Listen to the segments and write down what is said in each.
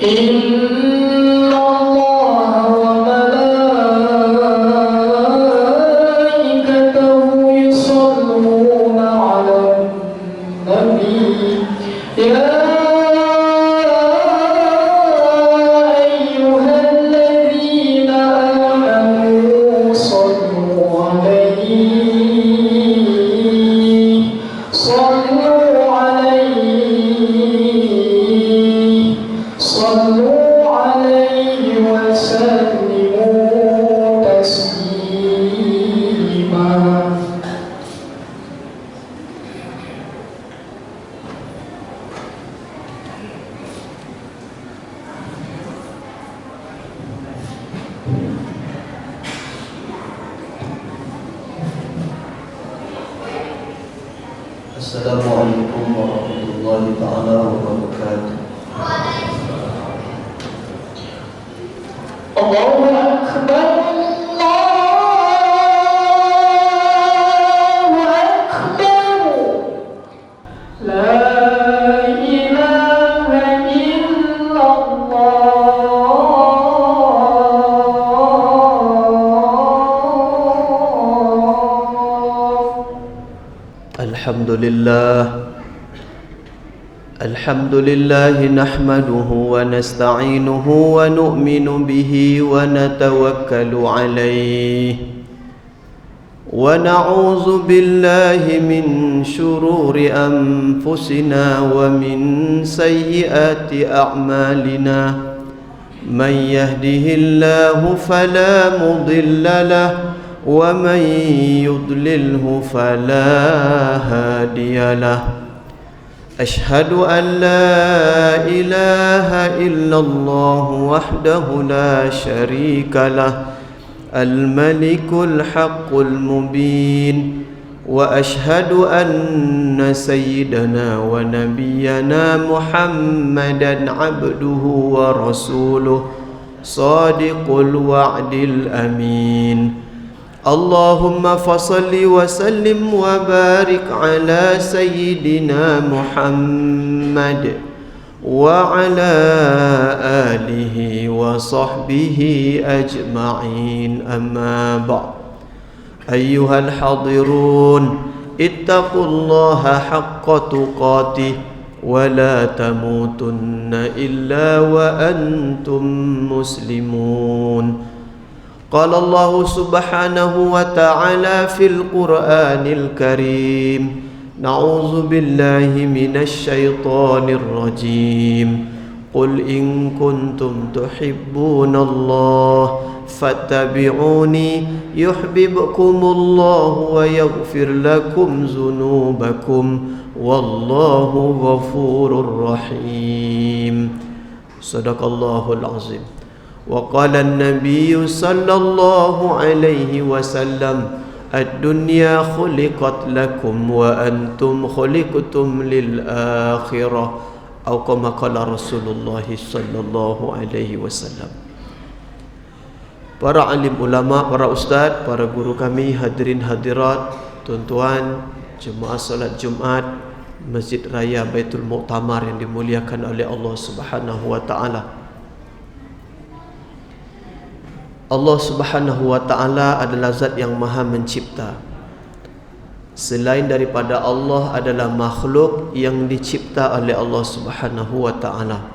إن الله وملائكته يصلون على النبي يا أيها الذين آمنوا صلوا عليه وسلموا تسليما. Assalamualaikum warahmatullahi ta'ala wabarakatuh. Allahu Akbar, Allahu Akbar. La ilaha illallah. الحمد لله نحمده ونستعينه ونؤمن به ونتوكل عليه ونعوذ بالله من شرور أنفسنا ومن سيئات أعمالنا من يهده الله فلا مضل له ومن يضلله فلا هادي له أشهد أن لا إله إلا الله وحده لا شريك له الملك الحق المبين وأشهد أن سيدنا ونبينا محمدا عبده ورسوله صادق الوعد الأمين اللهم فصل وسلم وبارك على سيدنا محمد وعلى آله وصحبه أجمعين أما بعد أيها الحاضرون اتقوا الله حق تقاته ولا تموتن إلا وأنتم مسلمون قال الله سبحانه وتعالى في القرآن الكريم نعوذ بالله من الشيطان الرجيم قل إن كنتم تحبون الله فاتبعوني يحببكم الله ويغفر لكم ذنوبكم والله غفور رحيم صدق الله العظيم وقال النبي صلى الله عليه وسلم الدنيا خلقت لكم وأنتم خلقتم للآخرة أو كما قال رسول الله صلى الله عليه وسلم. Para alim ulama, para ustaz, para guru kami, hadirin hadirat, tuan-tuan, jemaah salat Jumat Masjid Raya Baitul Mu'tamar yang dimuliakan oleh Allah Subhanahu wa taala. Allah Subhanahu wa ta'ala adalah zat yang maha mencipta. Selain daripada Allah adalah makhluk yang dicipta oleh Allah Subhanahu wa ta'ala.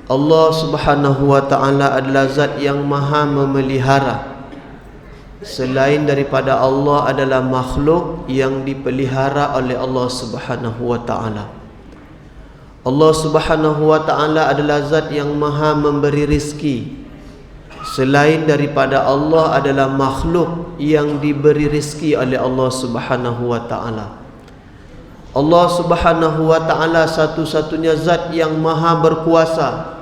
Allah Subhanahu wa ta'ala adalah zat yang maha memelihara. Selain daripada Allah adalah makhluk yang dipelihara oleh Allah Subhanahu wa ta'ala. Allah Subhanahu wa ta'ala adalah zat yang maha memberi rizki. Selain daripada Allah adalah makhluk yang diberi rizki oleh Allah Subhanahu wa ta'ala. Allah Subhanahu wa ta'ala satu-satunya zat yang maha berkuasa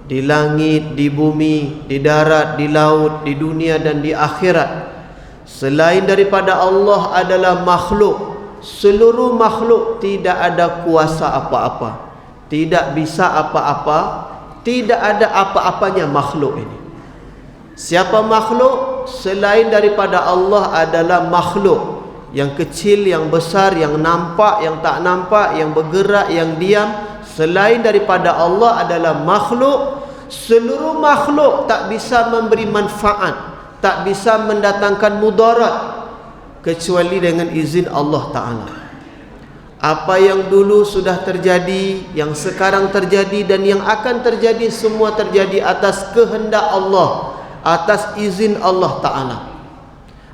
di langit, di bumi, di darat, di laut, di dunia dan di akhirat. Selain daripada Allah adalah makhluk. Seluruh makhluk tidak ada kuasa apa-apa, tidak bisa apa-apa, tidak ada apa-apanya makhluk ini. Siapa makhluk selain daripada Allah adalah makhluk yang kecil, yang besar, yang nampak, yang tak nampak, yang bergerak, yang diam. Selain daripada Allah adalah makhluk. Seluruh makhluk tak bisa memberi manfaat, tak bisa mendatangkan mudarat kecuali dengan izin Allah Ta'ala. Apa yang dulu sudah terjadi, yang sekarang terjadi dan yang akan terjadi, semua terjadi atas kehendak Allah, atas izin Allah Ta'ala.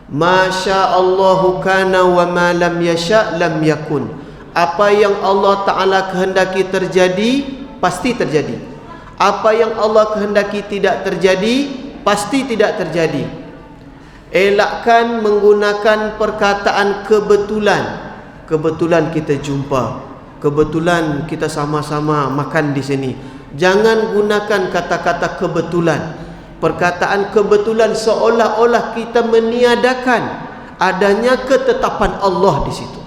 Masya Allahu kana wa ma lam yasha' lam yakun. Apa yang Allah Ta'ala kehendaki terjadi, pasti terjadi. Apa yang Allah kehendaki tidak terjadi, pasti tidak terjadi. Elakkan menggunakan perkataan kebetulan. Kebetulan kita jumpa, kebetulan kita sama-sama makan di sini. Jangan gunakan kata-kata kebetulan. Perkataan kebetulan seolah-olah kita meniadakan adanya ketetapan Allah di situ.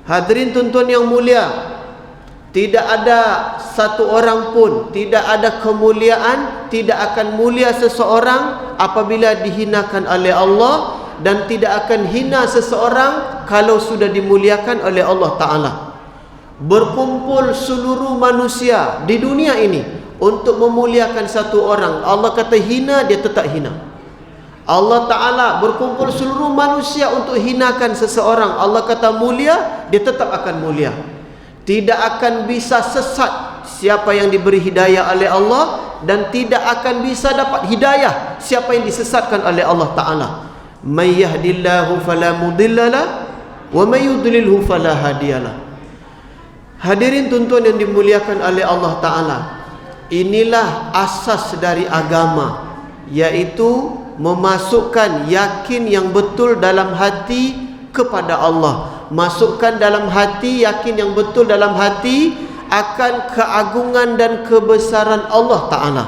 Hadirin tuan-tuan yang mulia, tidak ada satu orang pun, tidak ada kemuliaan, tidak akan mulia seseorang apabila dihinakan oleh Allah, dan tidak akan hina seseorang kalau sudah dimuliakan oleh Allah Ta'ala. Berkumpul seluruh manusia di dunia ini untuk memuliakan satu orang, Allah kata hina, dia tetap hina. Allah Ta'ala berkumpul seluruh manusia untuk hinakan seseorang, Allah kata mulia, dia tetap akan mulia. Tidak akan bisa sesat siapa yang diberi hidayah oleh Allah, dan tidak akan bisa dapat hidayah siapa yang disesatkan oleh Allah Ta'ala. May yahdillahu fala mudhillalah wa may yudlilhu fala hadiyalah. Hadirin tuan-tuan yang dimuliakan oleh Allah Ta'ala, inilah asas dari agama, yaitu memasukkan yakin yang betul dalam hati kepada Allah. Masukkan dalam hati, yakin yang betul dalam hati akan keagungan dan kebesaran Allah Ta'ala,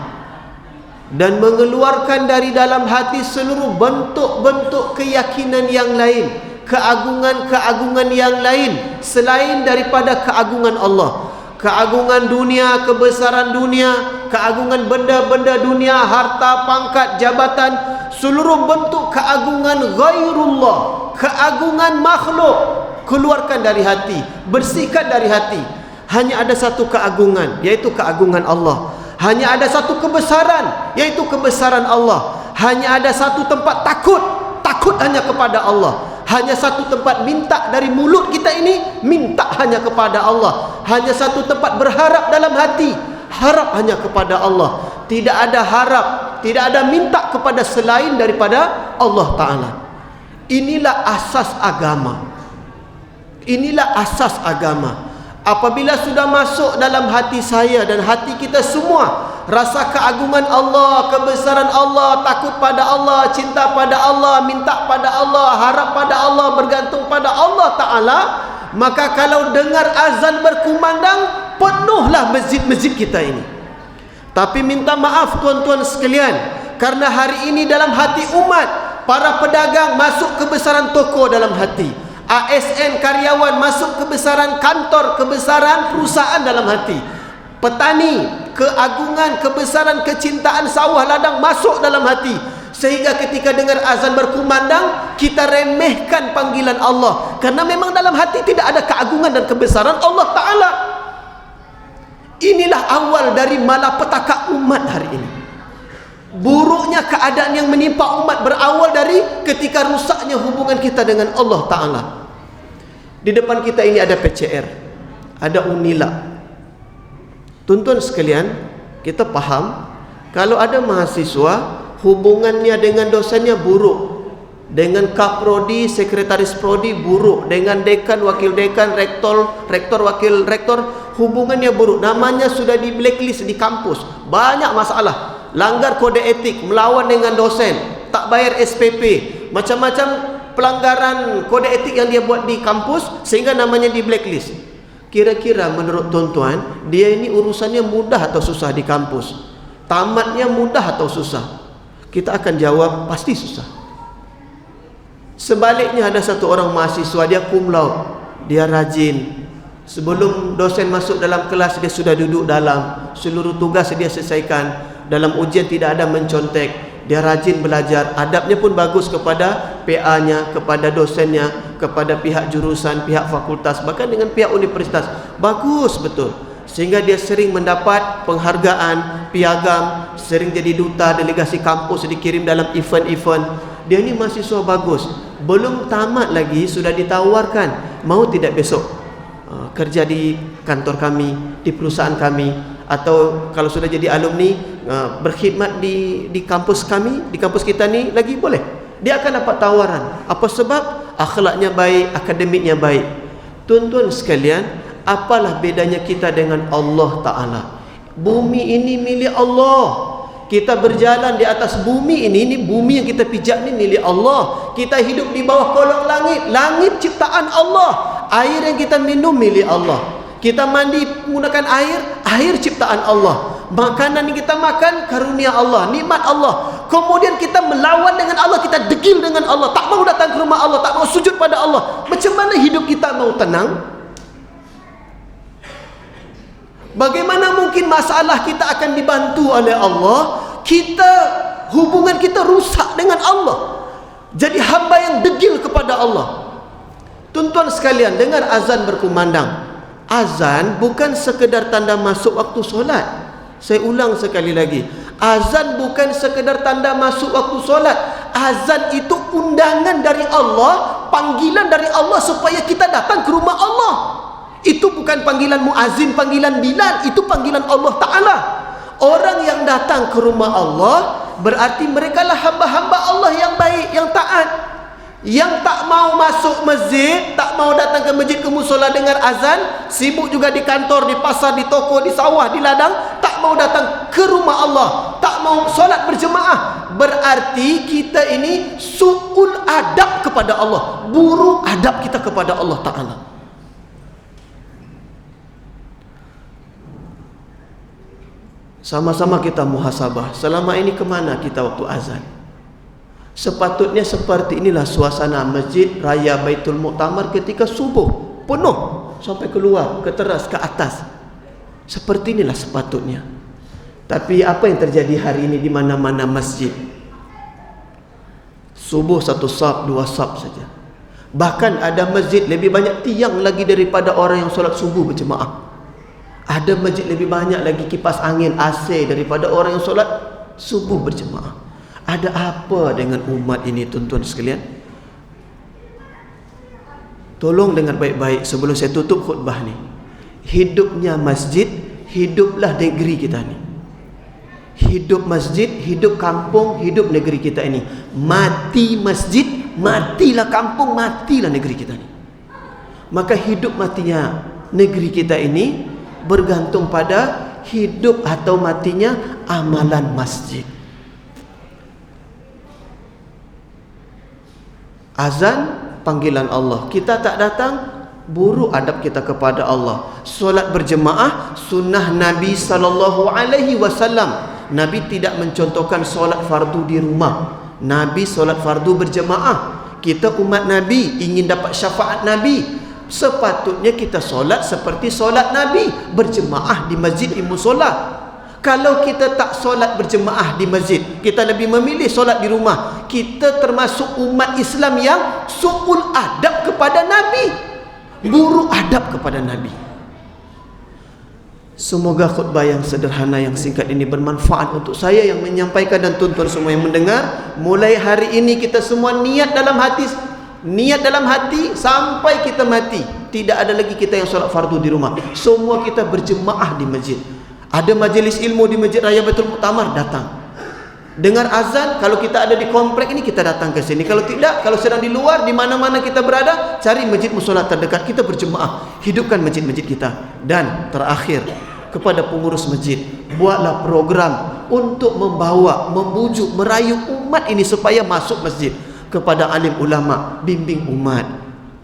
dan mengeluarkan dari dalam hati seluruh bentuk-bentuk keyakinan yang lain, keagungan-keagungan yang lain selain daripada keagungan Allah. Keagungan dunia, kebesaran dunia, keagungan benda-benda dunia, harta, pangkat, jabatan, seluruh bentuk keagungan ghairullah, keagungan makhluk, keluarkan dari hati, bersihkan dari hati. Hanya ada satu keagungan, yaitu keagungan Allah. Hanya ada satu kebesaran, yaitu kebesaran Allah. Hanya ada satu tempat takut, takut hanya kepada Allah. Hanya satu tempat minta dari mulut kita ini, minta hanya kepada Allah. Hanya satu tempat berharap dalam hati, harap hanya kepada Allah. Tidak ada harap, tidak ada minta kepada selain daripada Allah Ta'ala. Inilah asas agama. Inilah asas agama. Apabila sudah masuk dalam hati saya dan hati kita semua, rasa keagungan Allah, kebesaran Allah, takut pada Allah, cinta pada Allah, minta pada Allah, harap pada Allah, bergantung pada Allah Ta'ala, maka kalau dengar azan berkumandang, penuhlah masjid-masjid kita ini. Tapi minta maaf tuan-tuan sekalian, karena hari ini dalam hati umat, para pedagang masuk kebesaran toko dalam hati, ASN karyawan masuk kebesaran kantor, kebesaran perusahaan dalam hati, petani, keagungan, kebesaran, kecintaan sawah ladang masuk dalam hati, sehingga ketika dengar azan berkumandang kita remehkan panggilan Allah, karena memang dalam hati tidak ada keagungan dan kebesaran Allah Ta'ala. Inilah awal dari malapetaka umat hari ini. Buruknya keadaan yang menimpa umat berawal dari ketika rusaknya hubungan kita dengan Allah Ta'ala. Di depan kita ini ada PCR, ada Unila. Tuan-tuan sekalian, kita faham kalau ada mahasiswa hubungannya dengan dosennya buruk, dengan kaprodi, sekretaris prodi buruk, dengan dekan, wakil dekan, rektor, wakil rektor, hubungannya buruk. Namanya sudah di blacklist di kampus. Banyak masalah, langgar kode etik, melawan dengan dosen, tak bayar SPP, macam-macam pelanggaran kode etik yang dia buat di kampus sehingga namanya di blacklist. Kira-kira menurut tuan-tuan, dia ini urusannya mudah atau susah di kampus? Tamatnya mudah atau susah? Kita akan jawab pasti susah. Sebaliknya ada satu orang mahasiswa, dia cum laude, dia rajin. Sebelum dosen masuk dalam kelas, dia sudah duduk dalam, seluruh tugas dia selesaikan. Dalam ujian tidak ada mencontek, dia rajin belajar, adabnya pun bagus kepada PA-nya, kepada dosennya, kepada pihak jurusan, pihak fakultas, bahkan dengan pihak universitas. Bagus betul. Sehingga dia sering mendapat penghargaan, piagam, sering jadi duta delegasi kampus, dikirim dalam event-event. Dia ni mahasiswa bagus. Belum tamat lagi sudah ditawarkan, mau tidak besok kerja di kantor kami, di perusahaan kami, atau kalau sudah jadi alumni berkhidmat di kampus kami, di kampus kita ni lagi boleh. Dia akan dapat tawaran. Apa sebab? Akhlaknya baik, akademiknya baik. Tuan-tuan sekalian, apalah bedanya kita dengan Allah Ta'ala? Bumi ini milik Allah. Kita berjalan di atas bumi ini bumi yang kita pijak ni milik Allah. Kita hidup di bawah kolong langit, langit ciptaan Allah. Air yang kita minum milik Allah. Kita mandi menggunakan air ciptaan Allah. Makanan yang kita makan karunia Allah, nikmat Allah. Kemudian kita melawan dengan Allah, kita degil dengan Allah, tak mau datang ke rumah Allah, tak mau sujud pada Allah. Macam mana hidup kita mau tenang? Bagaimana mungkin masalah kita akan dibantu oleh Allah? Hubungan kita rusak dengan Allah. Jadi hamba yang degil kepada Allah. Tuan-tuan sekalian, dengar azan berkumandang. Azan bukan sekedar tanda masuk waktu solat. Saya ulang sekali lagi. Azan bukan sekedar tanda masuk waktu solat. Azan itu undangan dari Allah, panggilan dari Allah supaya kita datang ke rumah Allah. Itu bukan panggilan muazin, panggilan Bilal, itu panggilan Allah Ta'ala. Orang yang datang ke rumah Allah berarti merekalah hamba-hamba Allah yang baik, yang taat. Yang tak mau masuk masjid, tak mau datang ke masjid, ke musola dengar azan, sibuk juga di kantor, di pasar, di toko, di sawah, di ladang, tak mau datang ke rumah Allah, tak mau solat berjemaah, berarti kita ini su'ul adab kepada Allah, buruk adab kita kepada Allah Ta'ala. Sama-sama kita muhasabah, selama ini kemana kita waktu azan? Sepatutnya seperti inilah suasana Masjid Raya Baitul Muktamar ketika subuh, penuh sampai keluar, ke teras, ke atas. Seperti inilah sepatutnya. Tapi apa yang terjadi hari ini di mana-mana masjid? Subuh satu saf, dua saf saja. Bahkan ada masjid lebih banyak tiang lagi daripada orang yang solat subuh berjemaah. Ada masjid lebih banyak lagi kipas angin AC daripada orang yang solat subuh berjemaah. Ada apa dengan umat ini, tuan-tuan sekalian? Tolong dengar baik-baik sebelum saya tutup khutbah ni. Hidupnya masjid, hiduplah negeri kita ni. Hidup masjid, hidup kampung, hidup negeri kita ini. Mati masjid, matilah kampung, matilah negeri kita ni. Maka hidup matinya negeri kita ini bergantung pada hidup atau matinya amalan masjid. Azan panggilan Allah, kita tak datang, buruk adab kita kepada Allah. Solat berjemaah sunnah Nabi SAW. Nabi tidak mencontohkan solat fardu di rumah. Nabi solat fardu berjemaah. Kita umat Nabi ingin dapat syafaat Nabi, sepatutnya kita solat seperti solat Nabi, berjemaah di masjid, di musola. Kalau kita tak solat berjemaah di masjid, kita lebih memilih solat di rumah, kita termasuk umat Islam yang su'ul adab kepada Nabi, buruk adab kepada Nabi. Semoga khutbah yang sederhana, yang singkat ini bermanfaat untuk saya yang menyampaikan dan tuan-tuan semua yang mendengar. Mulai hari ini kita semua niat dalam hati sampai kita mati, tidak ada lagi kita yang solat fardu di rumah. Semua kita berjemaah di masjid. Ada majlis ilmu di Masjid Raya Baitul Muktamar, datang. Dengar azan, kalau kita ada di komplek ini kita datang ke sini. Kalau tidak, kalau sedang di luar, di mana-mana kita berada, cari masjid musola terdekat, kita berjemaah. Hidupkan masjid-masjid kita. Dan terakhir, kepada pengurus masjid, buatlah program untuk membawa, membujuk, merayu umat ini supaya masuk masjid. Kepada alim ulama, bimbing umat,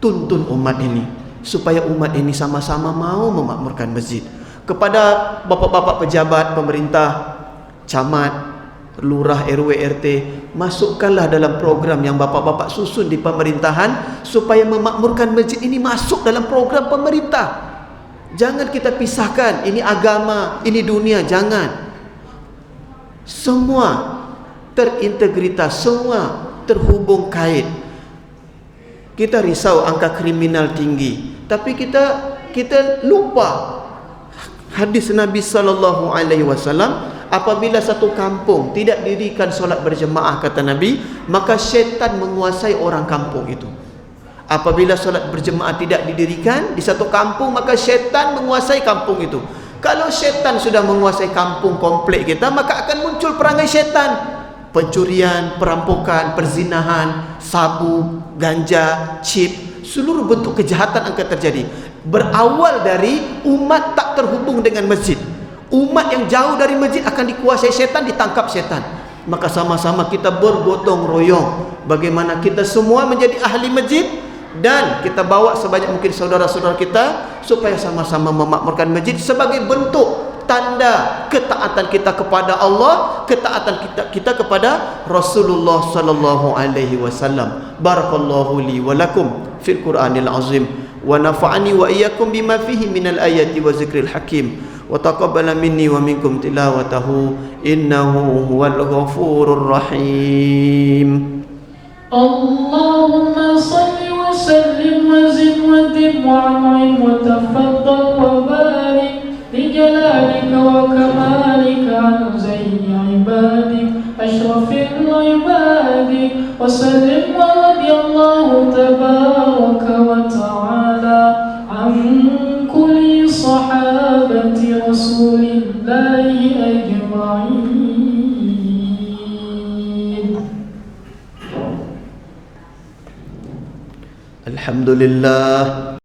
tuntun umat ini supaya umat ini sama-sama mau memakmurkan masjid. Kepada bapak-bapak pejabat pemerintah, camat, lurah, RW, RT, masukkanlah dalam program yang bapak-bapak susun di pemerintahan supaya memakmurkan masjid ini masuk dalam program pemerintah. Jangan kita pisahkan, ini agama, ini dunia, jangan. Semua terintegritas, semua terhubung kait. Kita risau angka kriminal tinggi, tapi kita lupa hadis Nabi sallallahu alaihi wasallam, apabila satu kampung tidak dirikan solat berjemaah, kata Nabi, maka syaitan menguasai orang kampung itu. Apabila solat berjemaah tidak didirikan di satu kampung, maka syaitan menguasai kampung itu. Kalau syaitan sudah menguasai kampung komplek kita, maka akan muncul perangai syaitan. Pencurian, perampokan, perzinahan, sabu, ganja, chip, seluruh bentuk kejahatan akan terjadi. Berawal dari umat tak terhubung dengan masjid. Umat yang jauh dari masjid akan dikuasai syaitan, ditangkap syaitan. Maka sama-sama kita bergotong royong bagaimana kita semua menjadi ahli masjid, dan kita bawa sebanyak mungkin saudara-saudara kita supaya sama-sama memakmurkan masjid sebagai bentuk tanda ketaatan kita kepada Allah, ketaatan kita kepada Rasulullah sallallahu alaihi wasallam. Barakallahu li wa lakum fil Qur'anil azim, wa nafa'ani wa iyyakum bima fihi minal ayati wa zikril hakim, wa taqabbala minni wa minkum tilawatahu innahu huwal ghafurur rahim. Allahumma salli wa sallim wa zid wa dim wa an'im wa tafaddal wa barik لجلالك وكمالك عن زين عبادك أشرف عبادك وسلم ورضي الله تبارك وتعالى عن كل صحابة رسول الله أجمعين. الحمد لله